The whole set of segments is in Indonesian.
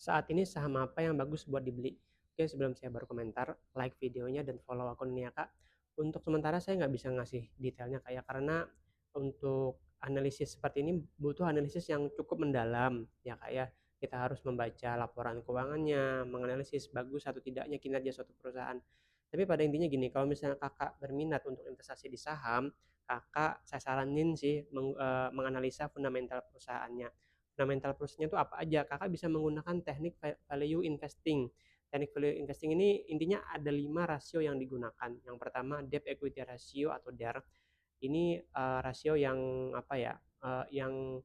Saat ini saham apa yang bagus buat dibeli? Oke, sebelum saya berkomentar, like videonya dan follow akun ini ya Kak. Untuk sementara saya nggak bisa ngasih detailnya Kak ya, karena untuk analisis seperti ini butuh analisis yang cukup mendalam ya Kak ya. Kita harus membaca laporan keuangannya, menganalisis bagus atau tidaknya kinerja suatu perusahaan. Tapi pada intinya gini, kalau misalnya Kakak berminat untuk investasi di saham, Kakak saya saranin sih menganalisa fundamental perusahaannya. Fundamental perusahaannya itu apa aja? Kakak bisa menggunakan teknik value investing. Teknik value investing ini intinya ada 5 rasio yang digunakan. Yang pertama debt equity ratio atau DER. Ini rasio yang apa ya? Yang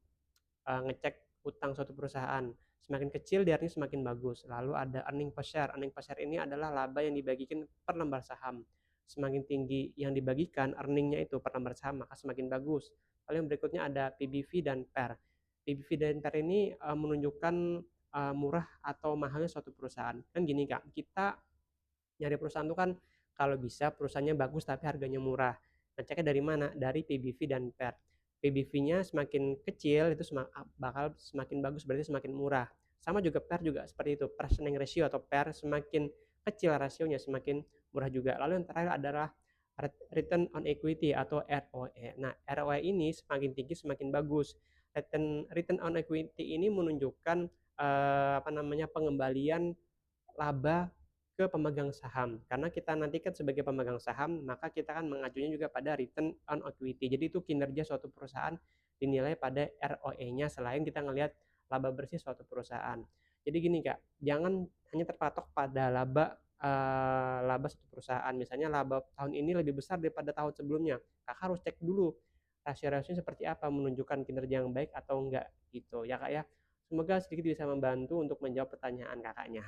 ngecek utang suatu perusahaan. Semakin kecil DER-nya semakin bagus. Lalu ada earning per share. Earning per share ini adalah laba yang dibagikan per lembar saham. Semakin tinggi yang dibagikan earningnya itu per lembar saham, maka semakin bagus. Lalu yang berikutnya ada PBV dan PER. PBV dan PER ini menunjukkan murah atau mahalnya suatu perusahaan. Kan gini Kak, kita nyari perusahaan itu kan kalau bisa perusahaannya bagus tapi harganya murah. Ngeceknya dari mana? Dari PBV dan PER. PBV-nya semakin kecil itu bakal semakin bagus, berarti semakin murah. Sama juga PER juga seperti itu. Price earning ratio atau PER semakin kecil rasionya semakin murah juga. Lalu yang terakhir adalah return on equity atau ROE. Nah, ROE ini semakin tinggi semakin bagus. Return on equity ini menunjukkan pengembalian laba ke pemegang saham. Karena kita nanti kan sebagai pemegang saham, maka kita kan mengajunya juga pada return on equity. Jadi itu kinerja suatu perusahaan dinilai pada ROE-nya selain kita ngelihat laba bersih suatu perusahaan. Jadi gini Kak, jangan hanya terpatok pada laba suatu perusahaan. Misalnya laba tahun ini lebih besar daripada tahun sebelumnya. Kakak harus cek dulu rasio-rasionya seperti apa, menunjukkan kinerja yang baik atau enggak gitu ya Kak ya. Semoga sedikit bisa membantu untuk menjawab pertanyaan kakaknya.